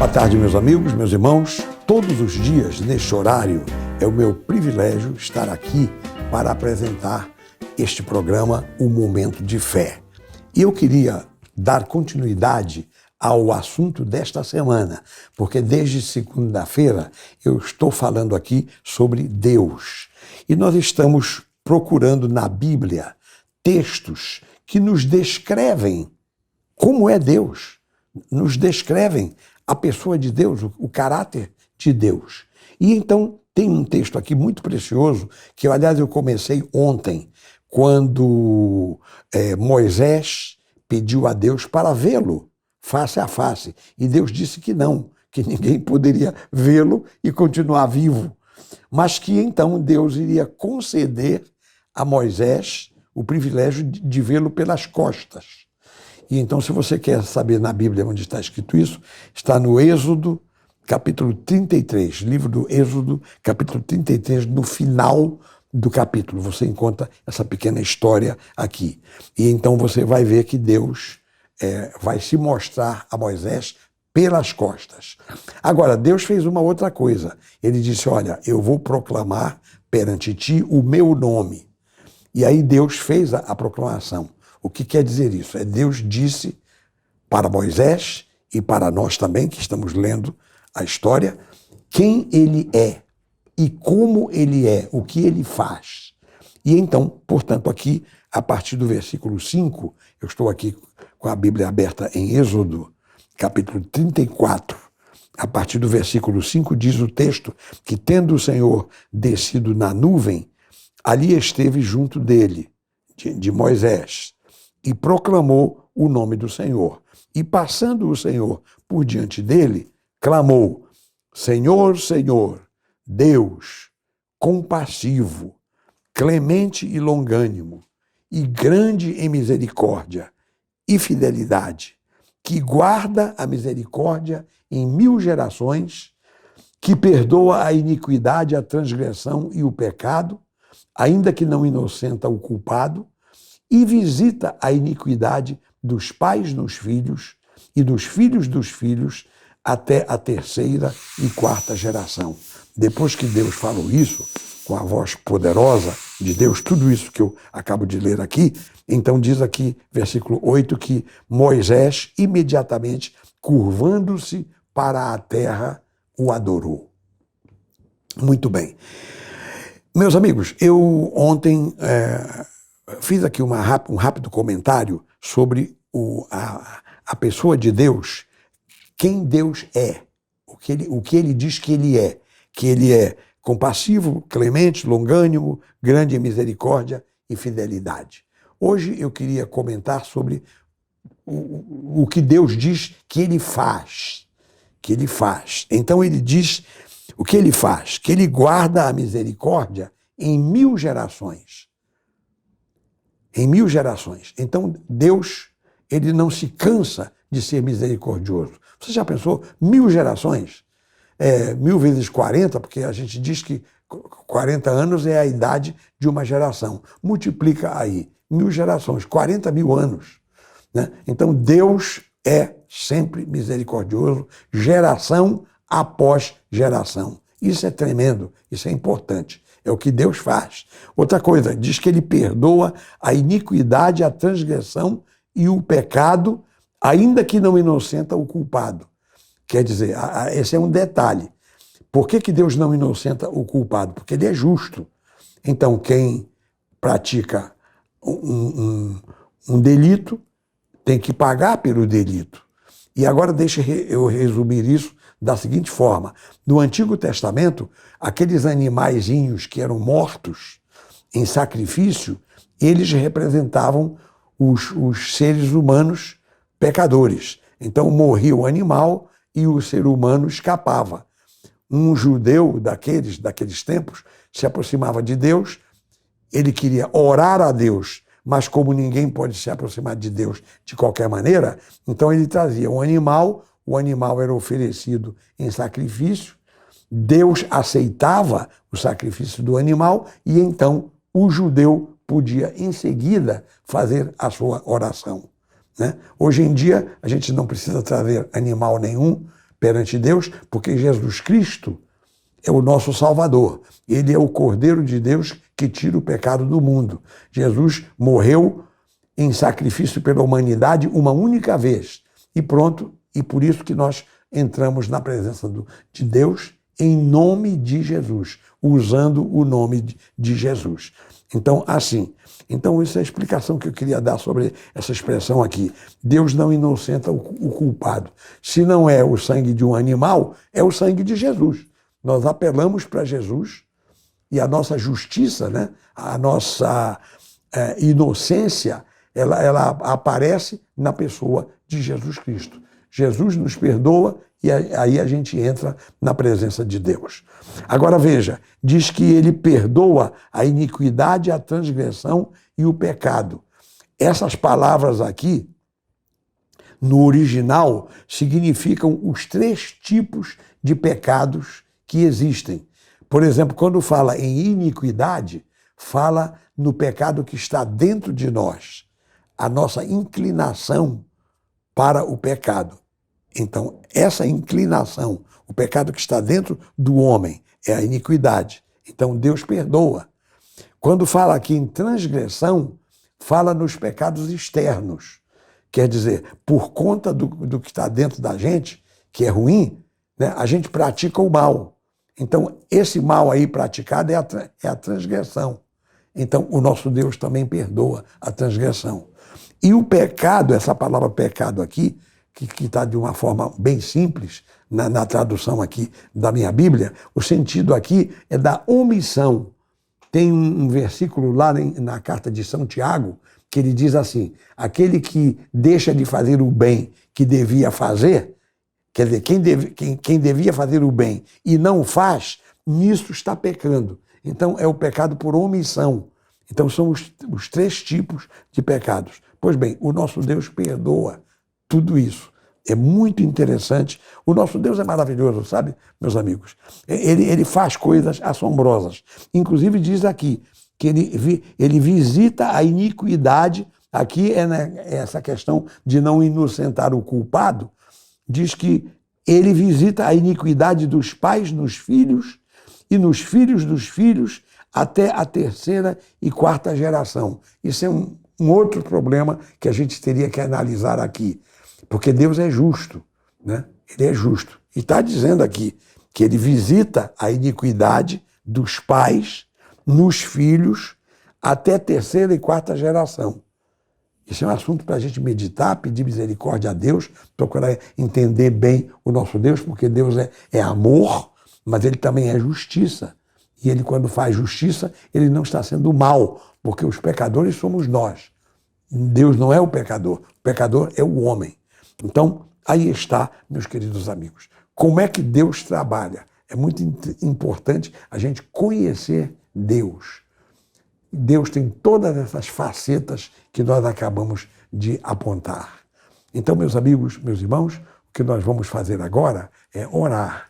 Boa tarde, meus amigos, meus irmãos. Todos os dias, neste horário, é o meu privilégio estar aqui para apresentar este programa, O Momento de Fé. E eu queria dar continuidade ao assunto desta semana, porque desde segunda-feira eu estou falando aqui sobre Deus. E nós estamos procurando na Bíblia textos que nos descrevem como é Deus, nos descrevem a pessoa de Deus, o caráter de Deus. E então tem um texto aqui muito precioso, que aliás eu comecei ontem, quando Moisés pediu a Deus para vê-lo face a face. E Deus disse que não, que ninguém poderia vê-lo e continuar vivo. Mas que então Deus iria conceder a Moisés o privilégio de vê-lo pelas costas. E então, se você quer saber na Bíblia onde está escrito isso, está no Êxodo, capítulo 33, livro do Êxodo, capítulo 33, no final do capítulo. Você encontra essa pequena história aqui. E então você vai ver que Deus vai se mostrar a Moisés pelas costas. Agora, Deus fez uma outra coisa. Ele disse, olha, eu vou proclamar perante ti o meu nome. E aí Deus fez a proclamação. O que quer dizer isso? Deus disse para Moisés e para nós também, que estamos lendo a história, quem ele é e como ele é, o que ele faz. E então, portanto, aqui, a partir do versículo 5, eu estou aqui com a Bíblia aberta em Êxodo, capítulo 34, a partir do versículo 5, diz o texto que, tendo o Senhor descido na nuvem, ali esteve junto dele, de Moisés, e proclamou o nome do Senhor. E passando o Senhor por diante dele, clamou, Senhor, Senhor, Deus, compassivo, clemente e longânimo, e grande em misericórdia e fidelidade, que guarda a misericórdia em 1000 gerações, que perdoa a iniquidade, a transgressão e o pecado, ainda que não inocenta o culpado, e visita a iniquidade dos pais nos filhos e dos filhos até a 3ª e 4ª geração. Depois que Deus falou isso, com a voz poderosa de Deus, tudo isso que eu acabo de ler aqui, então diz aqui, versículo 8, que Moisés, imediatamente, curvando-se para a terra, o adorou. Muito bem. Meus amigos, eu ontem fiz aqui um rápido comentário sobre a pessoa de Deus, quem Deus é, o que ele diz que ele é compassivo, clemente, longânimo, grande em misericórdia e fidelidade. Hoje eu queria comentar sobre o que Deus diz que ele faz. Então ele diz o que ele faz, que ele guarda a misericórdia em 1000 gerações. Em 1000 gerações. Então Deus, ele não se cansa de ser misericordioso. Você já pensou? 1000 gerações? 1000 vezes 40, porque a gente diz que 40 anos é a idade de uma geração. Multiplica aí, 1000 gerações, 40.000 anos. Né? Então Deus é sempre misericordioso, geração após geração. Isso é tremendo, isso é importante. É o que Deus faz. Outra coisa, diz que ele perdoa a iniquidade, a transgressão e o pecado, ainda que não inocenta o culpado. Quer dizer, esse é um detalhe. Por que Deus não inocenta o culpado? Porque ele é justo. Então, quem pratica um delito tem que pagar pelo delito. E agora deixa eu resumir isso da seguinte forma. No Antigo Testamento, aqueles animaizinhos que eram mortos em sacrifício, eles representavam os seres humanos pecadores. Então morria o animal e o ser humano escapava. Um judeu daqueles tempos se aproximava de Deus, ele queria orar a Deus, mas como ninguém pode se aproximar de Deus de qualquer maneira, então ele trazia um animal, o animal era oferecido em sacrifício, Deus aceitava o sacrifício do animal e então o judeu podia em seguida fazer a sua oração. Né? Hoje em dia a gente não precisa trazer animal nenhum, perante Deus, porque Jesus Cristo é o nosso Salvador. Ele é o Cordeiro de Deus que tira o pecado do mundo. Jesus morreu em sacrifício pela humanidade uma única vez. E pronto, e por isso que nós entramos na presença de Deus em nome de Jesus, usando o nome de Jesus. Então, assim, isso é a explicação que eu queria dar sobre essa expressão aqui. Deus não inocenta o culpado. Se não é o sangue de um animal, é o sangue de Jesus. Nós apelamos para Jesus e a nossa justiça, né? A nossa inocência, ela aparece na pessoa de Jesus Cristo. Jesus nos perdoa e aí a gente entra na presença de Deus. Agora veja, diz que ele perdoa a iniquidade, a transgressão e o pecado. Essas palavras aqui, no original, significam os 3 tipos de pecados que existem. Por exemplo, quando fala em iniquidade, fala no pecado que está dentro de nós, a nossa inclinação para o pecado. Então, essa inclinação, o pecado que está dentro do homem, é a iniquidade. Então, Deus perdoa. Quando fala aqui em transgressão, fala nos pecados externos. Quer dizer, por conta do que está dentro da gente, que é ruim, né, a gente pratica o mal. Então, esse mal aí praticado é a transgressão. Então, o nosso Deus também perdoa a transgressão. E o pecado, essa palavra pecado aqui, que está de uma forma bem simples, na tradução aqui da minha Bíblia, o sentido aqui é da omissão. Tem um versículo lá na carta de São Tiago, que ele diz assim, aquele que deixa de fazer o bem que devia fazer, quer dizer, quem devia fazer o bem e não faz, nisso está pecando. Então é o pecado por omissão. Então são os 3 tipos de pecados. Pois bem, o nosso Deus perdoa tudo isso. É muito interessante. O nosso Deus é maravilhoso, sabe, meus amigos? Ele faz coisas assombrosas. Inclusive diz aqui que ele visita a iniquidade. Aqui é essa questão de não inocentar o culpado. Diz que ele visita a iniquidade dos pais nos filhos e nos filhos dos filhos até a 3ª e 4ª geração. Isso é um outro problema que a gente teria que analisar aqui. Porque Deus é justo, né? Ele é justo. E está dizendo aqui que ele visita a iniquidade dos pais nos filhos até 3ª e 4ª geração. Isso é um assunto para a gente meditar, pedir misericórdia a Deus, procurar entender bem o nosso Deus, porque Deus é amor, mas ele também é justiça. E ele, quando faz justiça, ele não está sendo mal, porque os pecadores somos nós. Deus não é o pecador é o homem. Então, aí está, meus queridos amigos. Como é que Deus trabalha? É muito importante a gente conhecer Deus. Deus tem todas essas facetas que nós acabamos de apontar. Então, meus amigos, meus irmãos, o que nós vamos fazer agora é orar.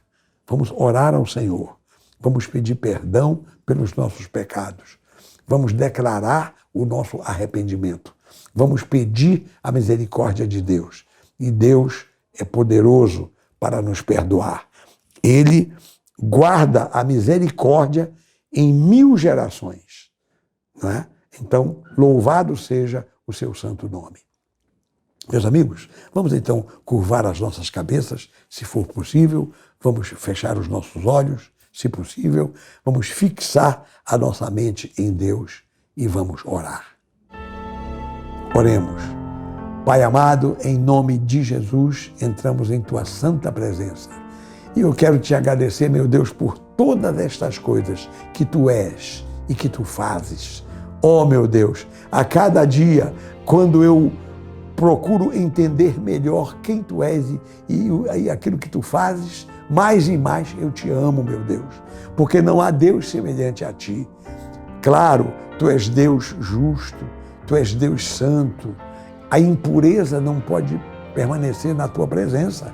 Vamos orar ao Senhor. Vamos pedir perdão pelos nossos pecados. Vamos declarar o nosso arrependimento. Vamos pedir a misericórdia de Deus. E Deus é poderoso para nos perdoar. Ele guarda a misericórdia em 1000 gerações. Não é? Então, louvado seja o seu santo nome. Meus amigos, vamos então curvar as nossas cabeças, se for possível. Vamos fechar os nossos olhos, se possível. Vamos fixar a nossa mente em Deus e vamos orar. Oremos. Pai amado, em nome de Jesus, entramos em Tua santa presença. E eu quero Te agradecer, meu Deus, por todas estas coisas que Tu és e que Tu fazes. Oh, meu Deus, a cada dia, quando eu procuro entender melhor quem Tu és e aquilo que Tu fazes, mais e mais eu Te amo, meu Deus, porque não há Deus semelhante a Ti. Claro, Tu és Deus justo, Tu és Deus santo. A impureza não pode permanecer na Tua presença.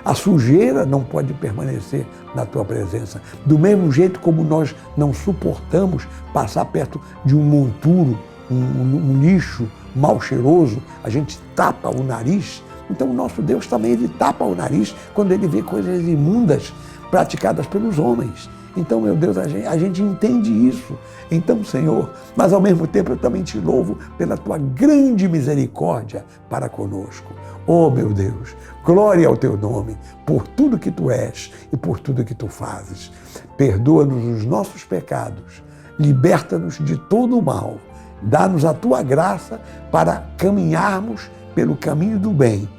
A sujeira não pode permanecer na Tua presença. Do mesmo jeito como nós não suportamos passar perto de um monturo, um lixo mal cheiroso, a gente tapa o nariz, Então o nosso Deus também, ele tapa o nariz quando ele vê coisas imundas praticadas pelos homens. Então, meu Deus, a gente entende isso. Então, Senhor, mas ao mesmo tempo eu também te louvo pela tua grande misericórdia para conosco. Oh, meu Deus, glória ao teu nome, por tudo que tu és e por tudo que tu fazes. Perdoa-nos os nossos pecados, liberta-nos de todo o mal, dá-nos a tua graça para caminharmos pelo caminho do bem.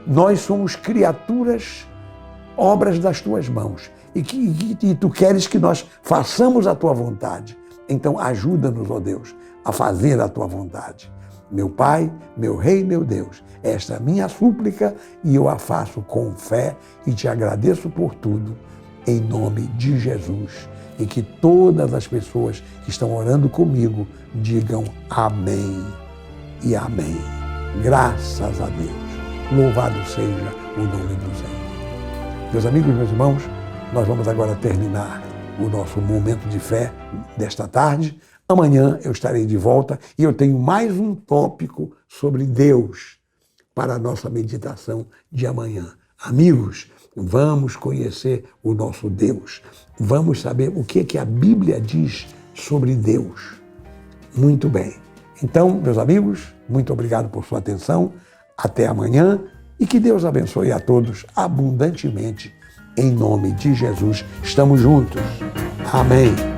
Nós somos criaturas, obras das tuas mãos, e tu queres que nós façamos a tua vontade. Então ajuda-nos, ó Deus, a fazer a tua vontade. Meu Pai, meu Rei, meu Deus, esta é a minha súplica e eu a faço com fé e te agradeço por tudo, em nome de Jesus. E que todas as pessoas que estão orando comigo digam amém e amém. Graças a Deus. Louvado seja o nome do Senhor. Meus amigos, meus irmãos, nós vamos agora terminar o nosso momento de fé desta tarde. Amanhã eu estarei de volta e eu tenho mais um tópico sobre Deus para a nossa meditação de amanhã. Amigos, vamos conhecer o nosso Deus. Vamos saber o que a Bíblia diz sobre Deus. Muito bem. Então, meus amigos, muito obrigado por sua atenção. Até amanhã e que Deus abençoe a todos abundantemente. Em nome de Jesus, estamos juntos. Amém.